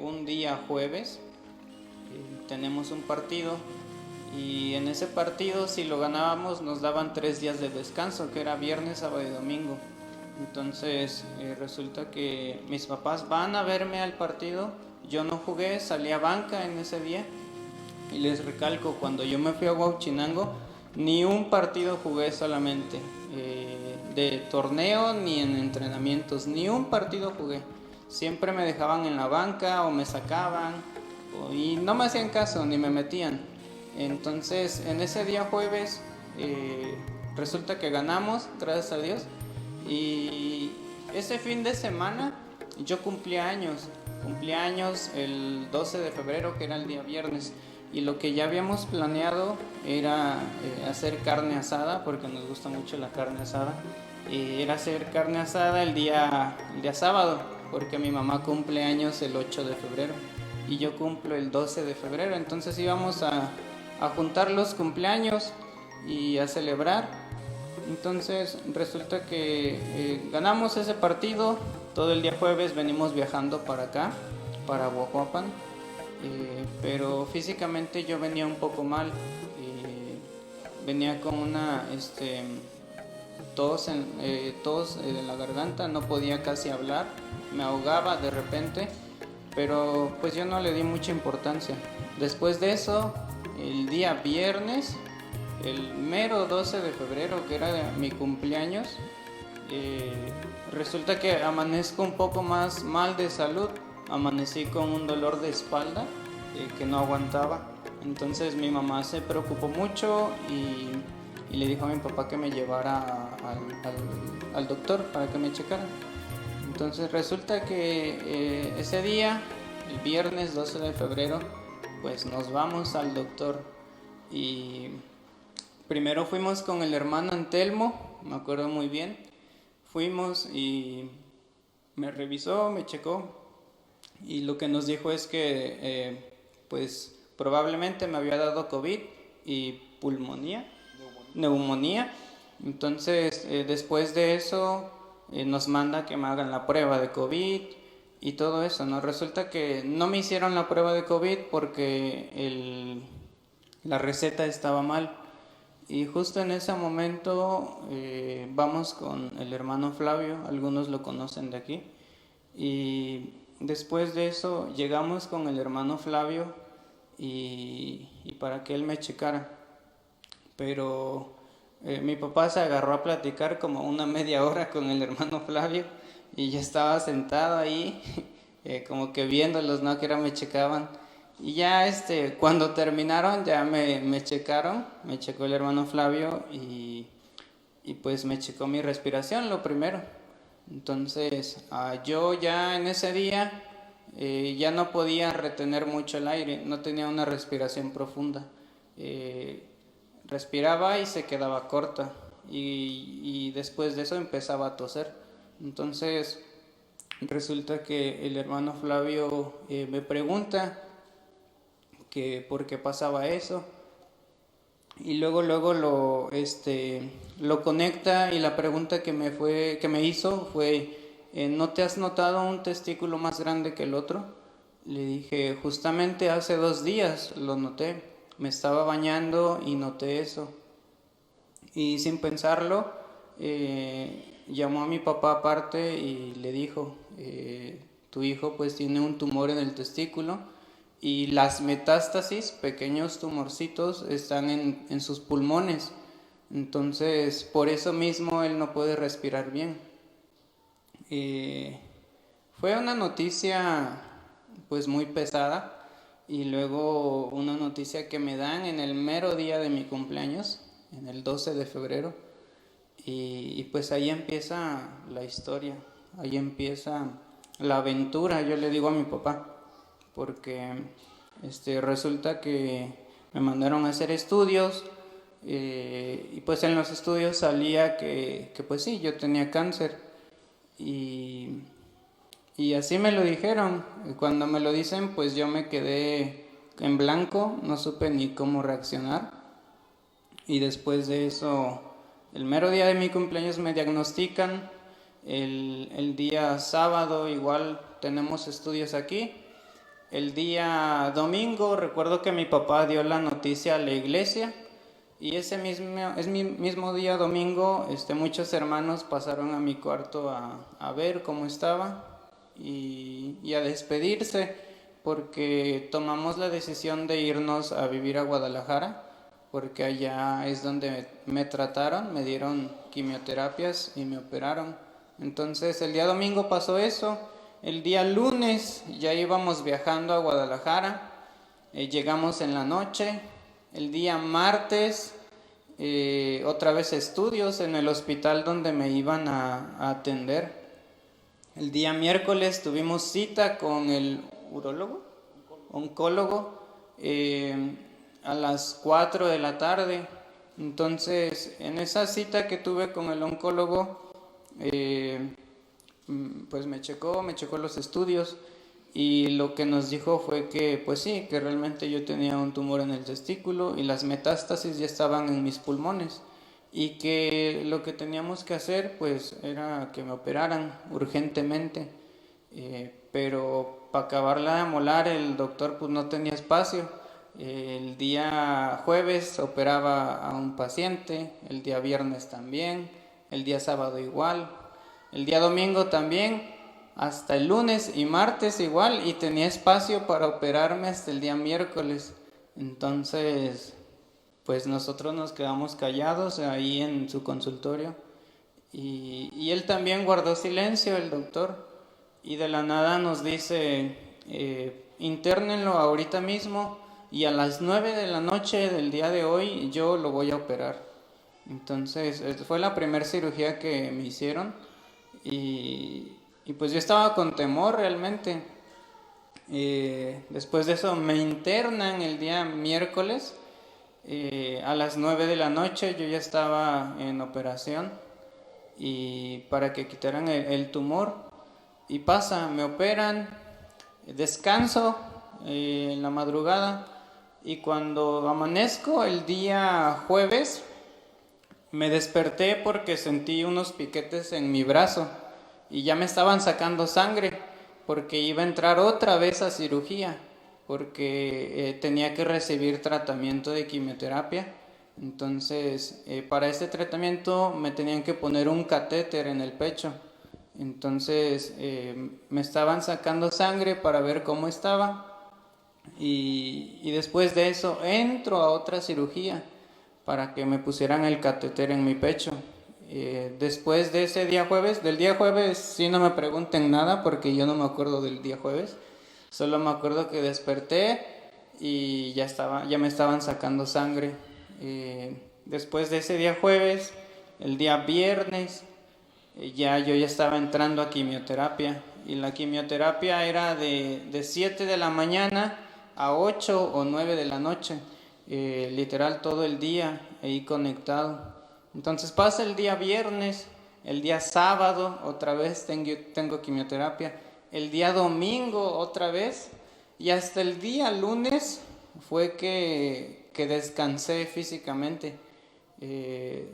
un día jueves tenemos un partido y en ese partido si lo ganábamos nos daban 3 días de descanso, que era viernes, sábado y domingo. Entonces resulta que mis papás van a verme al partido, yo no jugué, salí a banca en ese día y les recalco, cuando yo me fui a Huauchinango, ni un partido jugué solamente, de torneo ni en entrenamientos, ni un partido jugué. Siempre me dejaban en la banca o me sacaban y no me hacían caso ni me metían. Entonces en ese día jueves resulta que ganamos, gracias a Dios. Y ese fin de semana yo cumplía años el 12 de febrero, que era el día viernes. Y lo que ya habíamos planeado era hacer carne asada, porque nos gusta mucho la carne asada. Y era hacer carne asada el día sábado, porque mi mamá cumple años el 8 de febrero y yo cumplo el 12 de febrero. Entonces íbamos a juntar los cumpleaños y a celebrar. Entonces resulta que ganamos ese partido. Todo el día jueves venimos viajando para acá, para Huajuapan, pero físicamente yo venía un poco mal. Venía con una tos en la garganta, no podía casi hablar, me ahogaba de repente, pero pues yo no le di mucha importancia. Después de eso, el día viernes, el mero 12 de febrero, que era mi cumpleaños, resulta que amanezco un poco más mal de salud. Amanecí con un dolor de espalda que no aguantaba. Entonces mi mamá se preocupó mucho y le dijo a mi papá que me llevara al doctor para que me checara. Entonces resulta que ese día, el viernes 12 de febrero, pues nos vamos al doctor. Y primero fuimos con el hermano Antelmo, me acuerdo muy bien. Fuimos y me revisó, me checó y lo que nos dijo es que pues probablemente me había dado COVID y neumonía. Entonces después de eso nos manda que me hagan la prueba de COVID y todo eso, ¿no? Resulta que no me hicieron la prueba de COVID porque la receta estaba mal. Y justo en ese momento vamos con el hermano Flavio, algunos lo conocen de aquí. Y después de eso llegamos con el hermano Flavio y para que él me checara. Pero mi papá se agarró a platicar como una media hora con el hermano Flavio y yo estaba sentado ahí como que viéndolos, ¿no? Que era me checaban. Y ya cuando terminaron ya me checaron, me checó el hermano Flavio y pues me checó mi respiración lo primero. Entonces yo ya en ese día ya no podía retener mucho el aire, no tenía una respiración profunda. Respiraba y se quedaba corta y después de eso empezaba a toser. Entonces resulta que el hermano Flavio me pregunta que por qué pasaba eso y luego lo conecta y la pregunta que me hizo fue ¿no te has notado un testículo más grande que el otro? Le dije justamente hace 2 días lo noté, me estaba bañando y noté eso. Y sin pensarlo llamó a mi papá aparte y le dijo tu hijo pues tiene un tumor en el testículo y las metástasis, pequeños tumorcitos, están en sus pulmones. Entonces, por eso mismo él no puede respirar bien. Fue una noticia pues muy pesada y luego una noticia que me dan en el mero día de mi cumpleaños, en el 12 de febrero. Y pues ahí empieza la historia, ahí empieza la aventura, yo le digo a mi papá, porque resulta que me mandaron a hacer estudios y pues en los estudios salía que pues sí, yo tenía cáncer y, y así me lo dijeron. Y cuando me lo dicen pues yo me quedé en blanco, no supe ni cómo reaccionar y después de eso el mero día de mi cumpleaños me diagnostican. El día sábado igual tenemos estudios aquí El día domingo recuerdo que mi papá dio la noticia a la iglesia y mismo día domingo muchos hermanos pasaron a mi cuarto a ver cómo estaba y a despedirse porque tomamos la decisión de irnos a vivir a Guadalajara porque allá es donde me trataron, me dieron quimioterapias y me operaron. Entonces el día domingo pasó eso. El día lunes ya íbamos viajando a Guadalajara, llegamos en la noche. El día martes otra vez estudios en el hospital donde me iban a atender. El día miércoles tuvimos cita con el oncólogo, a las 4 de la tarde. Entonces, en esa cita que tuve con el oncólogo, pues me checó los estudios y lo que nos dijo fue que pues sí, que realmente yo tenía un tumor en el testículo y las metástasis ya estaban en mis pulmones y que lo que teníamos que hacer pues era que me operaran urgentemente, pero para acabarla de amolar el doctor pues no tenía espacio. El día jueves operaba a un paciente, el día viernes también, el día sábado igual, el día domingo también, hasta el lunes y martes igual, y tenía espacio para operarme hasta el día miércoles. Entonces, pues nosotros nos quedamos callados ahí en su consultorio y él también guardó silencio, el doctor, y de la nada nos dice, internenlo ahorita mismo y a las 9 de la noche del día de hoy yo lo voy a operar. Entonces, fue la primera cirugía que me hicieron y pues yo estaba con temor realmente. Después de eso me internan el día miércoles, a las 9 de la noche yo ya estaba en operación y para que quitaran el tumor. Y pasa, me operan, descanso en la madrugada y cuando amanezco el día jueves me desperté porque sentí unos piquetes en mi brazo y ya me estaban sacando sangre porque iba a entrar otra vez a cirugía porque tenía que recibir tratamiento de quimioterapia. Entonces, para este tratamiento me tenían que poner un catéter en el pecho. Entonces, me estaban sacando sangre para ver cómo estaba y después de eso entro a otra cirugía para que me pusieran el catéter en mi pecho. Después de ese día jueves, del día jueves sí no me pregunten nada porque yo no me acuerdo del día jueves, solo me acuerdo que desperté y ya me estaban sacando sangre. Después de ese día jueves, el día viernes, yo ya estaba entrando a quimioterapia y la quimioterapia era de 7 de la mañana a 8 o 9 de la noche, literal todo el día ahí conectado. Entonces pasa el día viernes, el día sábado otra vez tengo quimioterapia, el día domingo otra vez y hasta el día lunes fue que descansé físicamente.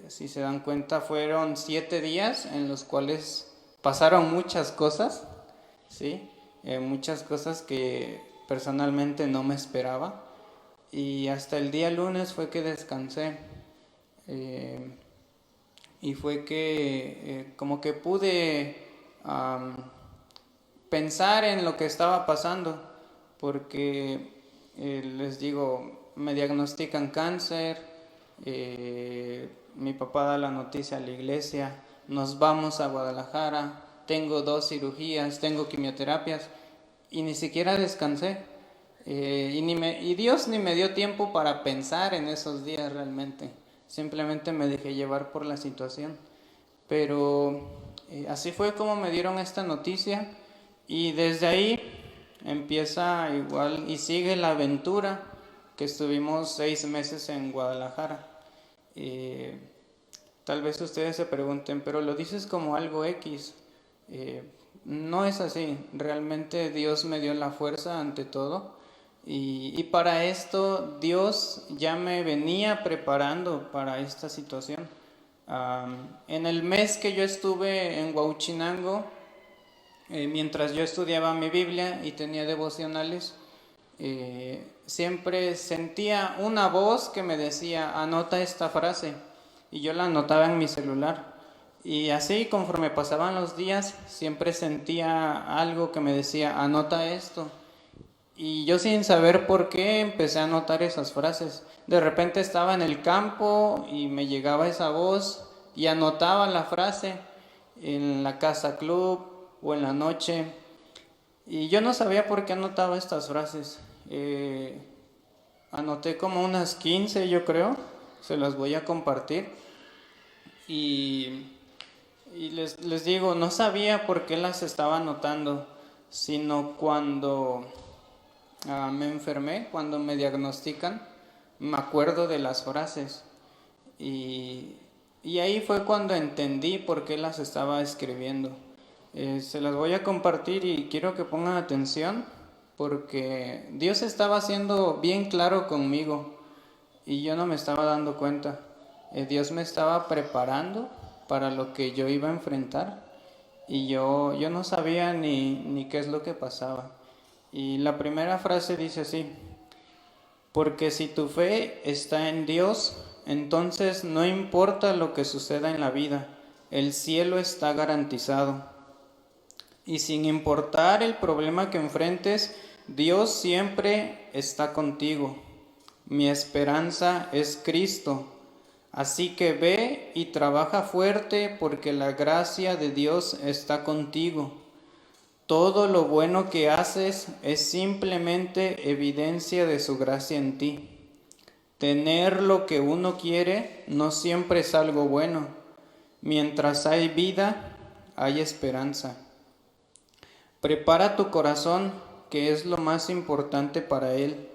Si se dan cuenta fueron 7 días en los cuales pasaron muchas cosas, ¿sí? Muchas cosas que personalmente no me esperaba y hasta el día lunes fue que descansé. Y fue que como que pude pensar en lo que estaba pasando, porque les digo, me diagnostican cáncer, mi papá da la noticia a la iglesia, nos vamos a Guadalajara, tengo 2 cirugías, tengo quimioterapias y ni siquiera descansé. Y Dios ni me dio tiempo para pensar en esos días realmente. Simplemente me dejé llevar por la situación. Pero así fue como me dieron esta noticia y desde ahí empieza igual y sigue la aventura que estuvimos 6 meses en Guadalajara. Tal vez ustedes se pregunten, pero lo dices como algo X. No es así, realmente Dios me dio la fuerza ante todo y para esto Dios ya me venía preparando para esta situación. En el mes que yo estuve en Huauchinango, mientras yo estudiaba mi Biblia y tenía devocionales, siempre sentía una voz que me decía, anota esta frase, y yo la anotaba en mi celular. Y así, conforme pasaban los días, siempre sentía algo que me decía, anota esto. Y yo, sin saber por qué, empecé a anotar esas frases. De repente estaba en el campo y me llegaba esa voz y anotaba la frase en la casa club o en la noche. Y yo no sabía por qué anotaba estas frases. Anoté como unas 15, yo creo. Se las voy a compartir. Y, les digo, no sabía por qué las estaba anotando, sino cuando me enfermé, cuando me diagnostican, me acuerdo de las frases. Y ahí fue cuando entendí por qué las estaba escribiendo. Se las voy a compartir y quiero que pongan atención porque Dios estaba siendo bien claro conmigo y yo no me estaba dando cuenta. Dios me estaba preparando para lo que yo iba a enfrentar y yo no sabía ni qué es lo que pasaba. Y la primera frase dice así: porque si tu fe está en Dios, entonces no importa lo que suceda en la vida, el cielo está garantizado. Y sin importar el problema que enfrentes, Dios siempre está contigo. Mi esperanza es Cristo. Así que ve y trabaja fuerte porque la gracia de Dios está contigo. Todo lo bueno que haces es simplemente evidencia de su gracia en ti. Tener lo que uno quiere no siempre es algo bueno. Mientras hay vida, hay esperanza. Prepara tu corazón, que es lo más importante para él.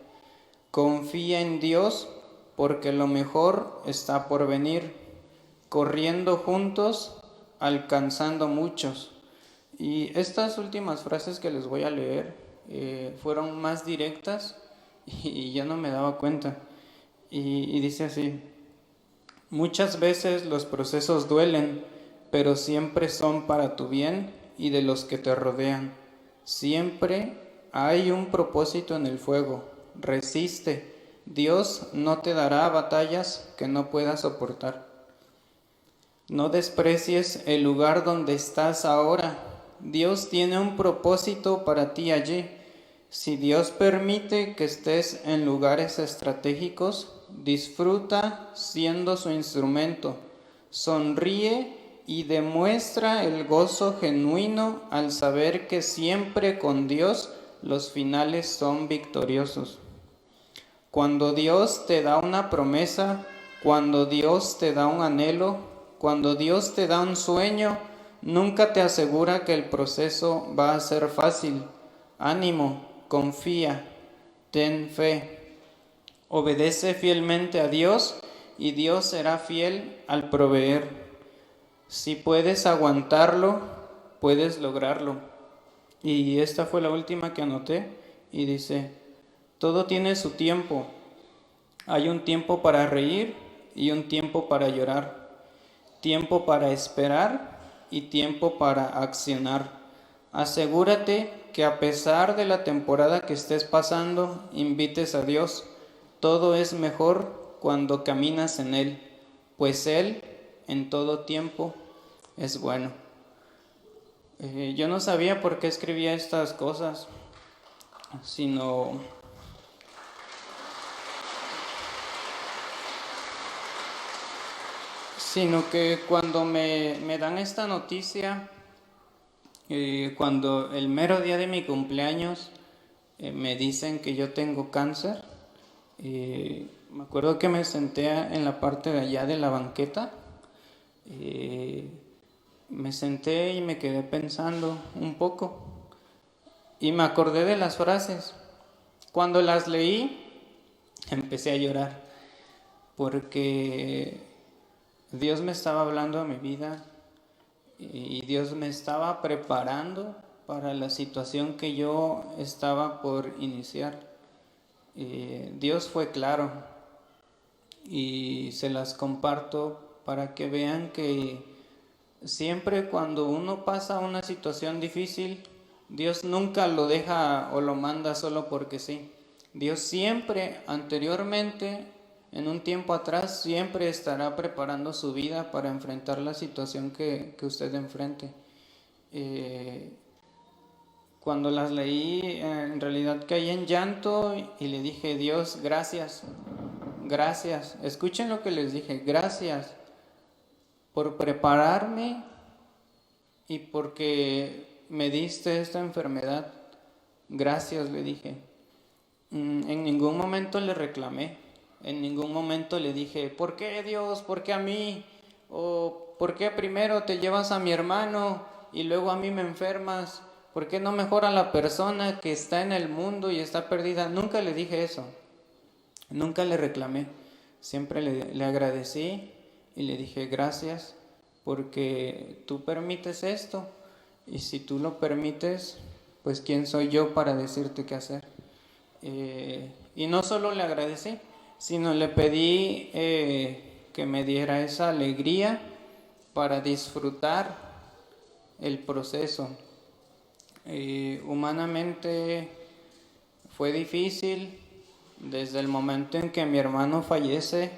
Confía en Dios, porque lo mejor está por venir. Corriendo juntos, alcanzando muchos. Y estas últimas frases que les voy a leer fueron más directas y yo no me daba cuenta. Y dice así: muchas veces los procesos duelen, pero siempre son para tu bien y de los que te rodean. Siempre hay un propósito en el fuego. Resiste. Dios no te dará batallas que no puedas soportar. No desprecies el lugar donde estás ahora. Dios tiene un propósito para ti allí. Si Dios permite que estés en lugares estratégicos, disfruta siendo su instrumento. Sonríe y demuestra el gozo genuino al saber que siempre con Dios los finales son victoriosos. Cuando Dios te da una promesa, cuando Dios te da un anhelo, cuando Dios te da un sueño, nunca te asegura que el proceso va a ser fácil. Ánimo, confía, ten fe. Obedece fielmente a Dios y Dios será fiel al proveer. Si puedes aguantarlo, puedes lograrlo. Y esta fue la última que anoté y dice: todo tiene su tiempo. Hay un tiempo para reír y un tiempo para llorar. Tiempo para esperar y tiempo para accionar. Asegúrate que a pesar de la temporada que estés pasando, invites a Dios. Todo es mejor cuando caminas en Él, pues Él en todo tiempo es bueno. Yo no sabía por qué escribía estas cosas, sino que cuando me dan esta noticia, cuando el mero día de mi cumpleaños me dicen que yo tengo cáncer, me acuerdo que me senté en la parte de allá de la banqueta, me senté y me quedé pensando un poco y me acordé de las frases. Cuando las leí, empecé a llorar porque Dios me estaba hablando a mi vida y Dios me estaba preparando para la situación que yo estaba por iniciar. Dios fue claro y se las comparto para que vean que siempre cuando uno pasa una situación difícil, Dios nunca lo deja o lo manda solo porque sí. Dios siempre, anteriormente, en un tiempo atrás, siempre estará preparando su vida para enfrentar la situación que usted enfrente. Eh, Cuando las leí, en realidad caí en llanto y le dije, Dios, gracias, gracias. Escuchen lo que les dije, gracias por prepararme y porque me diste esta enfermedad. Gracias, le dije. En ningún momento le reclamé, en ningún momento le dije, ¿por qué Dios? ¿Por qué a mí? ¿O por qué primero te llevas a mi hermano y luego a mí me enfermas? ¿Por qué no mejor a la persona que está en el mundo y está perdida? Nunca le dije eso, nunca le reclamé, siempre le agradecí y le dije gracias porque tú permites esto y si tú lo permites, pues quién soy yo para decirte qué hacer. Y no solo le agradecí, sino le pedí que me diera esa alegría para disfrutar el proceso. Humanamente fue difícil, desde el momento en que mi hermano fallece,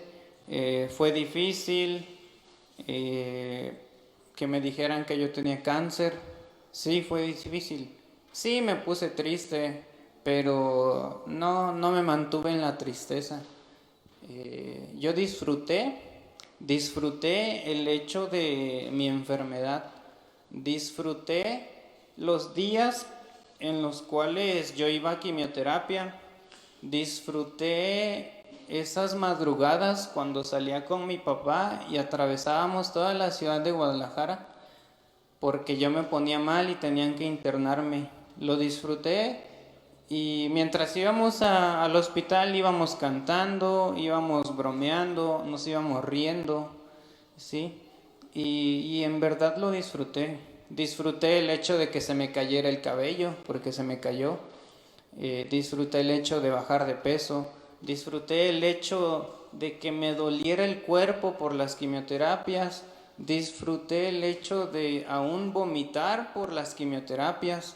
fue difícil que me dijeran que yo tenía cáncer. Sí, fue difícil. Sí, me puse triste, pero no me mantuve en la tristeza. Yo disfruté el hecho de mi enfermedad, disfruté los días en los cuales yo iba a quimioterapia, disfruté esas madrugadas cuando salía con mi papá y atravesábamos toda la ciudad de Guadalajara porque yo me ponía mal y tenían que internarme. Lo disfruté y mientras íbamos al hospital íbamos cantando, íbamos bromeando, nos íbamos riendo, ¿sí? Y en verdad lo disfruté. Disfruté el hecho de que se me cayera el cabello, porque se me cayó. Disfruté el hecho de bajar de peso. Disfruté el hecho de que me doliera el cuerpo por las quimioterapias. Disfruté el hecho de aún vomitar por las quimioterapias.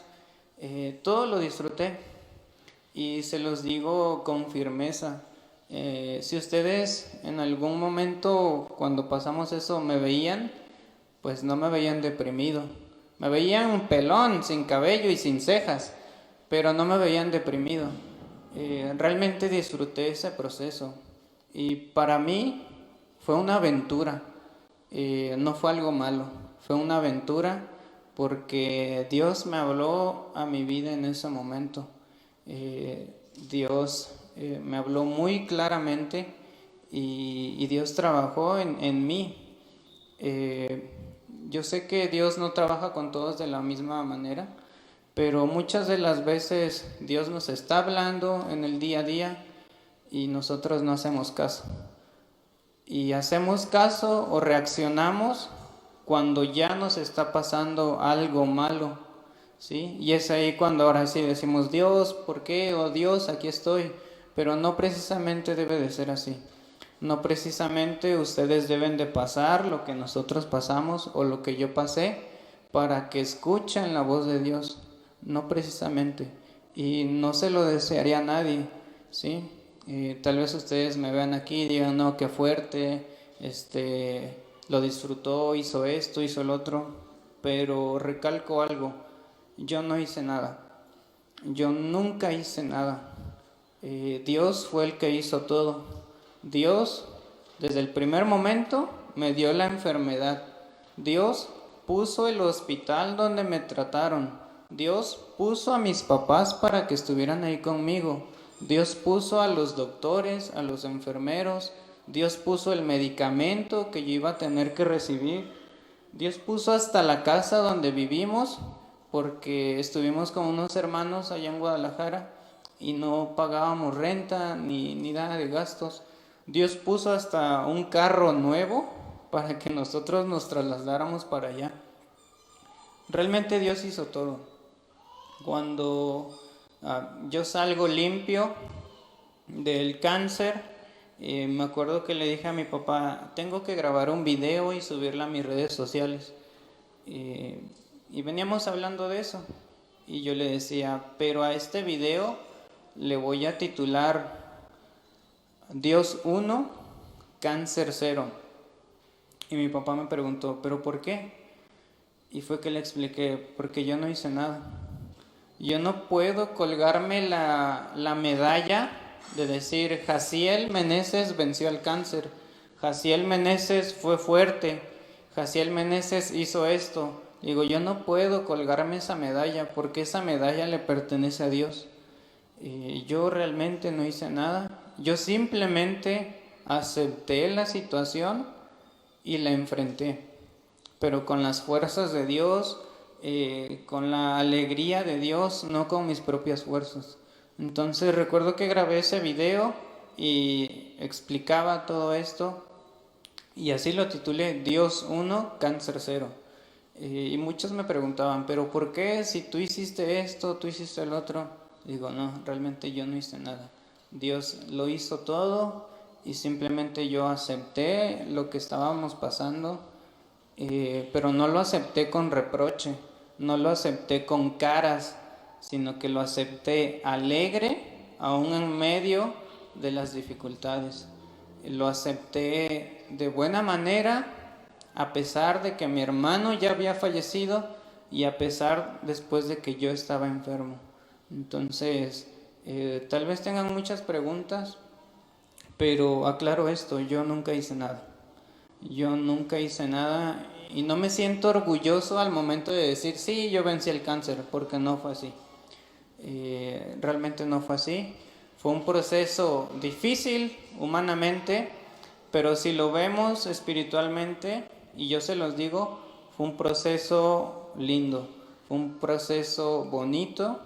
Todo lo disfruté y se los digo con firmeza. Si ustedes en algún momento cuando pasamos eso me veían, pues no me veían deprimido. Me veían un pelón, sin cabello y sin cejas, pero no me veían deprimido. Realmente disfruté ese proceso y para mí fue una aventura. No fue algo malo, fue una aventura porque Dios me habló a mi vida en ese momento. Dios me habló muy claramente y Dios trabajó en mí. Yo sé que Dios no trabaja con todos de la misma manera, pero muchas de las veces Dios nos está hablando en el día a día y nosotros no hacemos caso. Y hacemos caso o reaccionamos cuando ya nos está pasando algo malo, ¿sí? Y es ahí cuando ahora sí decimos, Dios, ¿por qué? Oh Dios, aquí estoy. Pero no precisamente debe de ser así. No precisamente ustedes deben de pasar lo que nosotros pasamos o lo que yo pasé para que escuchen la voz de Dios. No precisamente. Y no se lo desearía a nadie, ¿sí? Tal vez ustedes me vean aquí y digan, no, qué fuerte, lo disfrutó, hizo esto, hizo el otro, pero recalco algo, yo no hice nada, yo nunca hice nada. Dios fue el que hizo todo. Dios, desde el primer momento, me dio la enfermedad. Dios puso el hospital donde me trataron. Dios puso a mis papás para que estuvieran ahí conmigo. Dios puso a los doctores, a los enfermeros. Dios puso el medicamento que yo iba a tener que recibir. Dios puso hasta la casa donde vivimos, porque estuvimos con unos hermanos allá en Guadalajara y no pagábamos renta ni nada de gastos. Dios puso hasta un carro nuevo para que nosotros nos trasladáramos para allá. Realmente Dios hizo todo. Cuando yo salgo limpio del cáncer, me acuerdo que le dije a mi papá, tengo que grabar un video y subirlo a mis redes sociales. Y veníamos hablando de eso. Y yo le decía, pero a este video le voy a titular Dios 1, cáncer 0. Y mi papá me preguntó, ¿pero por qué? Y fue que le expliqué, porque yo no hice nada. Yo no puedo colgarme la medalla de decir, Jaciel Meneses venció al cáncer, Jaciel Meneses fue fuerte, Jaciel Meneses hizo esto. Digo, yo no puedo colgarme esa medalla porque esa medalla le pertenece a Dios. Yo realmente no hice nada, yo simplemente acepté la situación y la enfrenté, pero con las fuerzas de Dios, con la alegría de Dios, no con mis propias fuerzas. Entonces recuerdo que grabé ese video y explicaba todo esto y así lo titulé Dios 1, cáncer 0. Y muchos me preguntaban, ¿pero por qué si tú hiciste esto, tú hiciste el otro? Digo, no, realmente yo no hice nada. Dios lo hizo todo y simplemente yo acepté lo que estábamos pasando, pero no lo acepté con reproche, no lo acepté con caras, sino que lo acepté alegre, aún en medio de las dificultades. Lo acepté de buena manera, a pesar de que mi hermano ya había fallecido y a pesar después de que yo estaba enfermo. Entonces, tal vez tengan muchas preguntas, pero aclaro esto, yo nunca hice nada. Yo nunca hice nada y no me siento orgulloso al momento de decir, sí, yo vencí el cáncer, porque no fue así. Realmente no fue así. Fue un proceso difícil humanamente, pero si lo vemos espiritualmente, y yo se los digo, fue un proceso lindo, fue un proceso bonito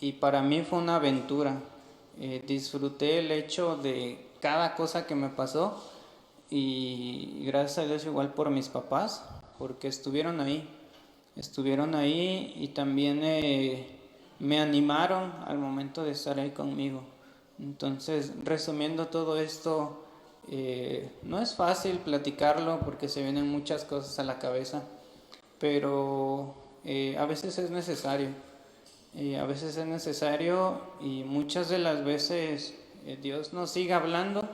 y para mí fue una aventura. Disfruté el hecho de cada cosa que me pasó y gracias a Dios igual por mis papás, porque estuvieron ahí y también me animaron al momento de estar ahí conmigo. Entonces, resumiendo todo esto, no es fácil platicarlo porque se vienen muchas cosas a la cabeza, pero a veces es necesario. A veces es necesario y muchas de las veces Dios nos sigue hablando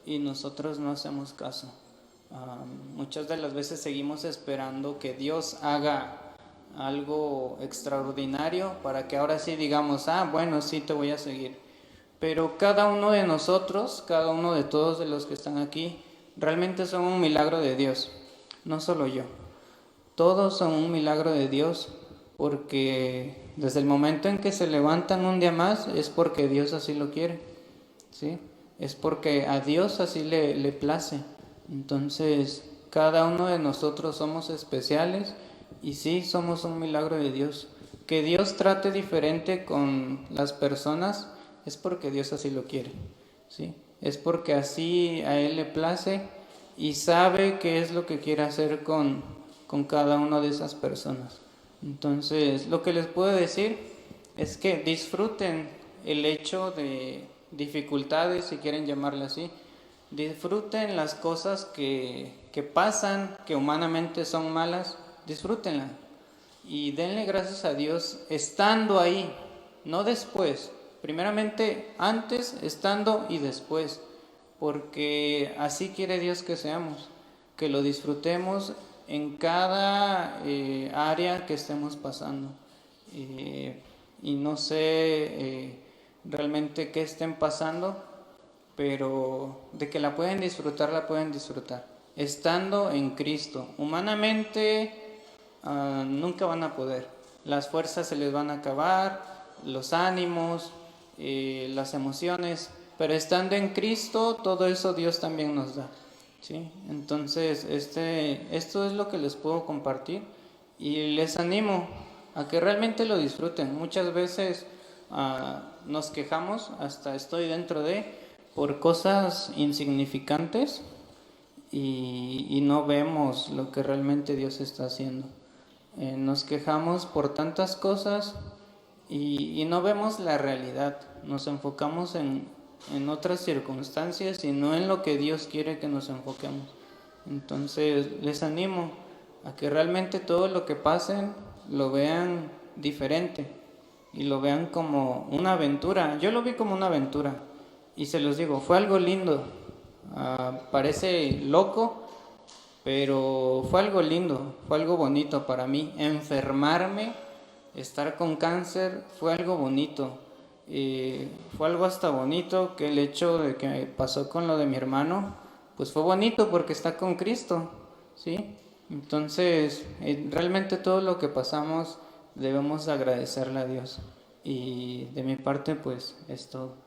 y nosotros no hacemos caso. Muchas de las veces seguimos esperando que Dios haga algo extraordinario para que ahora sí digamos, bueno, sí te voy a seguir. Pero cada uno de nosotros, cada uno de todos de los que están aquí, realmente son un milagro de Dios, no solo yo. Todos son un milagro de Dios porque desde el momento en que se levantan un día más es porque Dios así lo quiere, ¿sí? Es porque a Dios así le place. Entonces, cada uno de nosotros somos especiales y sí, somos un milagro de Dios. Que Dios trate diferente con las personas es porque Dios así lo quiere, ¿sí? Es porque así a Él le place y sabe qué es lo que quiere hacer con cada una de esas personas. Entonces, lo que les puedo decir es que disfruten el hecho de dificultades, si quieren llamarle así. Disfruten las cosas que pasan, que humanamente son malas, disfrútenlas. Y denle gracias a Dios estando ahí, no después. Primeramente antes, estando y después. Porque así quiere Dios que seamos, que lo disfrutemos en cada área que estemos pasando. Y no sé realmente qué estén pasando, pero de que la pueden disfrutar, la pueden disfrutar. Estando en Cristo. Humanamente nunca van a poder. Las fuerzas se les van a acabar, los ánimos, las emociones, pero estando en Cristo, todo eso Dios también nos da. ¿Sí? Entonces, esto es lo que les puedo compartir y les animo a que realmente lo disfruten. Muchas veces nos quejamos, hasta estoy dentro por cosas insignificantes y no vemos lo que realmente Dios está haciendo. Nos quejamos por tantas cosas y no vemos la realidad. Nos enfocamos en otras circunstancias y no en lo que Dios quiere que nos enfoquemos. Entonces les animo a que realmente todo lo que pasen lo vean diferente. y lo vean como una aventura. Yo lo vi como una aventura y se los digo, fue algo lindo. Parece loco, pero fue algo lindo, fue algo bonito para mí. Enfermarme, estar con cáncer, fue algo bonito. Fue algo hasta bonito que el hecho de que pasó con lo de mi hermano, pues fue bonito porque está con Cristo, ¿sí? Entonces, realmente todo lo que pasamos debemos agradecerle a Dios. Y de mi parte, pues es todo.